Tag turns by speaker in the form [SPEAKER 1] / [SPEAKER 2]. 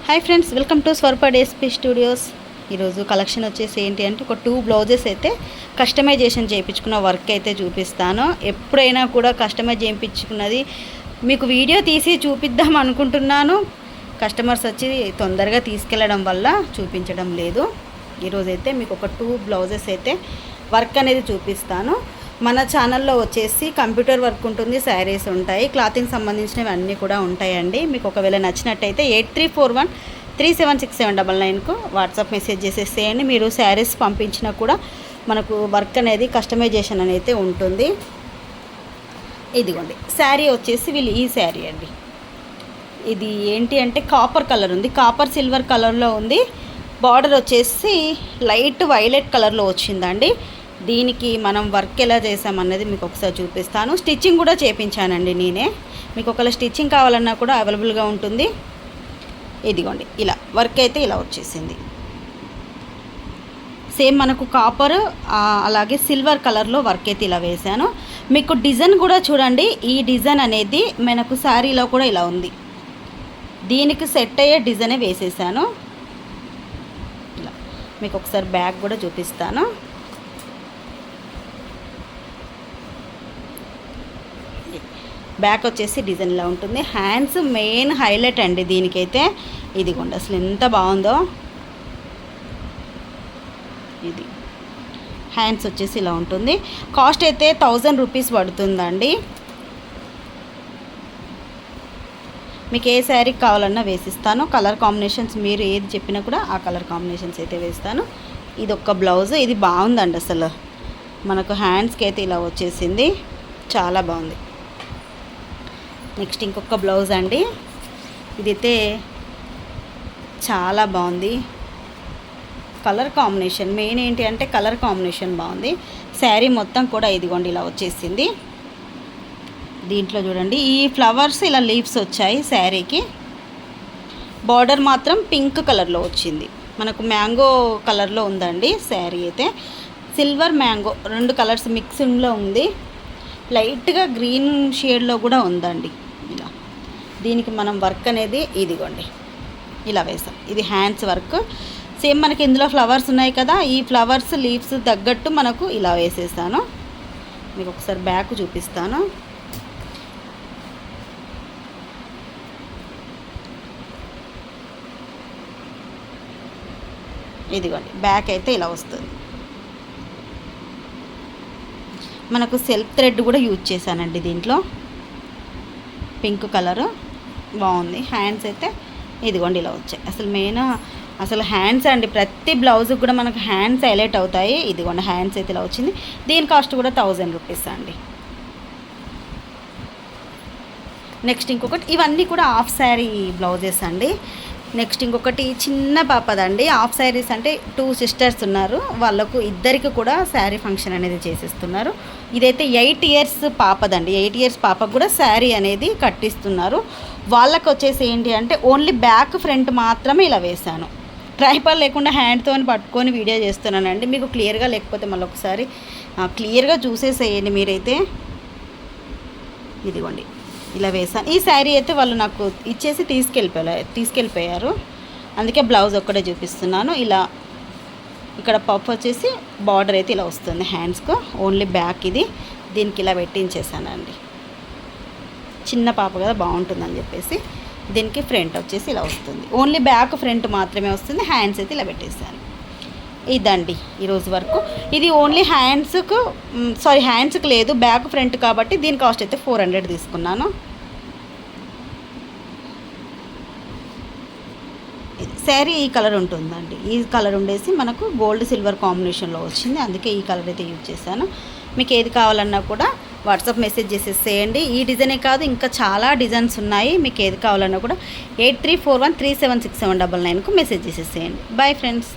[SPEAKER 1] Hi friends, welcome to స్వర్ప DSP studios. ఈరోజు collection వచ్చేసి ఏంటి అంటే ఒక 2 బ్లౌజెస్ అయితే కస్టమైజేషన్ చేయించుకున్న వర్క్ అయితే చూపిస్తాను. ఎప్పుడైనా కూడా కస్టమైజ్ చేయించుకున్నది మీకు వీడియో తీసి చూపిద్దాం అనుకుంటున్నాను. కస్టమర్స్ వచ్చి తొందరగా తీసుకెళ్ళడం వల్ల చూపించడం లేదు. ఈరోజైతే మీకు ఒక 2 బ్లౌజెస్ అయితే వర్క్ అనేది చూపిస్తాను. మన ఛానల్లో వచ్చేసి కంప్యూటర్ వర్క్ ఉంటుంది, శారీస్ ఉంటాయి, క్లాతింగ్ సంబంధించినవి అన్నీ కూడా ఉంటాయండి. మీకు ఒకవేళ నచ్చినట్టయితే 8341376799కు వాట్సాప్ మెసేజ్ చేసేసేయండి. మీరు శారీస్ పంపించినా కూడా మనకు వర్క్ అనేది కస్టమైజేషన్ అనేది ఉంటుంది. ఇదిగోండి శారీ వచ్చేసి ఈ శారీ అండి. ఇది ఏంటి అంటే కాపర్ కలర్ ఉంది, కాపర్ సిల్వర్ కలర్లో ఉంది. బార్డర్ వచ్చేసి లైట్ వైలెట్ కలర్లో వచ్చిందండి. దీనికి మనం వర్క్ ఎలా చేసామన్నది మీకు ఒకసారి చూపిస్తాను. స్టిచ్చింగ్ కూడా చేయించానండి నేనే. మీకు ఒకవేళ స్టిచ్చింగ్ కావాలన్నా కూడా అవైలబుల్గా ఉంటుంది. ఇదిగోండి ఇలా వర్క్ అయితే ఇలా వచ్చేసింది. సేమ్ మనకు కాపర్ అలాగే సిల్వర్ కలర్లో వర్క్ అయితే ఇలా వేశాను. మీకు డిజైన్ కూడా చూడండి, ఈ డిజైన్ అనేది మనకు శారీలో కూడా ఇలా ఉంది. దీనికి సెట్ అయ్యే డిజైనే వేసేసాను. ఇలా మీకు ఒకసారి బ్యాక్ కూడా చూపిస్తాను. బ్యాక్ వచ్చేసి డిజైన్ ఇలా ఉంటుంది. హ్యాండ్స్ మెయిన్ హైలైట్ అండి దీనికైతే. ఇదిగోండి అసలు ఎంత బాగుందో. ఇది హ్యాండ్స్ వచ్చేసి ఇలా ఉంటుంది. కాస్ట్ అయితే 1000 రూపీస్ పడుతుందండి. మీకు ఏ శారీ కావాలన్నా వేసిస్తాను. కలర్ కాంబినేషన్స్ మీరు ఏది చెప్పినా కూడా ఆ కలర్ కాంబినేషన్స్ అయితే వేస్తాను. ఇది ఒక బ్లౌజ్, ఇది బాగుందండి అసలు. మనకు హ్యాండ్స్కి అయితే ఇలా వచ్చేసింది, చాలా బాగుంది. నెక్స్ట్ ఇంకొక బ్లౌజ్ అండి. ఇదైతే చాలా బాగుంది. కలర్ కాంబినేషన్ మెయిన్ ఏంటి అంటే కలర్ కాంబినేషన్ బాగుంది. శారీ మొత్తం కూడా ఇదిగోండి ఇలా వచ్చేసింది. దీంట్లో చూడండి ఈ ఫ్లవర్స్ ఇలా లీవ్స్ వచ్చాయి శారీకి. బార్డర్ మాత్రం పింక్ కలర్లో వచ్చింది. మనకు మ్యాంగో కలర్లో ఉందండి శారీ అయితే. సిల్వర్ మ్యాంగో 2 కలర్స్ మిక్సింగ్లో ఉంది. లైట్గా గ్రీన్ షేడ్లో కూడా ఉందండి. ఇలా దీనికి మనం వర్క్ అనేది ఇదిగోండి ఇలా వేసాం. ఇది హ్యాండ్స్ వర్క్. సేమ్ మనకి ఇందులో ఫ్లవర్స్ ఉన్నాయి కదా, ఈ ఫ్లవర్స్ లీవ్స్ తగ్గట్టు మనకు ఇలా వేసేసాను. మీకు ఒకసారి బ్యాక్ చూపిస్తాను. ఇదిగోండి బ్యాక్ అయితే ఇలా వస్తుంది. మనకు సెల్ఫ్ థ్రెడ్ కూడా యూజ్ చేశానండి దీంట్లో. పింక్ కలరు బాగుంది. హ్యాండ్స్ అయితే ఇదిగోండి ఇలా వచ్చాయి. అసలు హ్యాండ్స్ అండి, ప్రతి బ్లౌజ్కి కూడా మనకు హ్యాండ్స్ హైలైట్ అవుతాయి. ఇదిగోండి హ్యాండ్స్ అయితే ఇలా వచ్చింది. దీని కాస్ట్ కూడా 1000 రూపీస్ అండి. నెక్స్ట్ ఇంకొకటి, ఇవన్నీ కూడా హాఫ్ శారీ బ్లౌజెస్ అండి. నెక్స్ట్ ఇంకొకటి చిన్న పాపదండి. హాఫ్ శారీస్ అంటే 2 సిస్టర్స్ ఉన్నారు, వాళ్ళకు ఇద్దరికి కూడా శారీ ఫంక్షన్ అనేది చేసేస్తున్నారు. ఇదైతే 8 ఇయర్స్ పాపదండి. 8 ఇయర్స్ పాపకు కూడా శారీ అనేది కట్టిస్తున్నారు. వాళ్ళకు వచ్చేసి ఏంటి అంటే ఓన్లీ బ్యాక్ ఫ్రంట్ మాత్రమే ఇలా వేశాను. ట్రైపాడ్ లేకుండా హ్యాండ్తో పట్టుకొని వీడియో చేస్తున్నానండి. మీకు క్లియర్గా లేకపోతే మళ్ళీ ఒకసారి క్లియర్గా చూసేసేయండి మీరైతే. ఇదిగోండి ఇలా వేసాను. ఈ శారీ అయితే వాళ్ళు నాకు ఇచ్చేసి తీసుకెళ్ళిపోయారు. అందుకే బ్లౌజ్ ఒక్కడే చూపిస్తున్నాను. ఇలా ఇక్కడ పఫ్ వచ్చేసి బార్డర్ అయితే ఇలా వస్తుంది హ్యాండ్స్కు. ఓన్లీ బ్యాక్ ఇది. దీనికి ఇలా పెట్టించేసానండి. చిన్న పాప కదా బాగుంటుందని చెప్పేసి దీనికి ఫ్రంట్ వచ్చేసి ఇలా వస్తుంది. ఓన్లీ బ్యాక్ ఫ్రంట్ మాత్రమే వస్తుంది. హ్యాండ్స్ అయితే ఇలా పెట్టేసాను. ఇదండి ఈరోజు వరకు. ఇది ఓన్లీ హ్యాండ్స్కి లేదు, బ్యాక్ ఫ్రంట్ కాబట్టి దీని కాస్ట్ అయితే 400 తీసుకున్నాను. శారీ ఈ కలర్ ఉంటుందండి. ఈ కలర్ ఉండేసి మనకు గోల్డ్ సిల్వర్ కాంబినేషన్లో వచ్చింది, అందుకే ఈ కలర్ అయితే యూజ్ చేశాను. మీకు ఏది కావాలన్నా కూడా వాట్సాప్ మెసేజ్ చేసేసేయండి. ఈ డిజైనే కాదు ఇంకా చాలా డిజైన్స్ ఉన్నాయి. మీకు ఏది కావాలన్నా కూడా 8341376799కు మెసేజ్ చేసేసేయండి. Bye friends.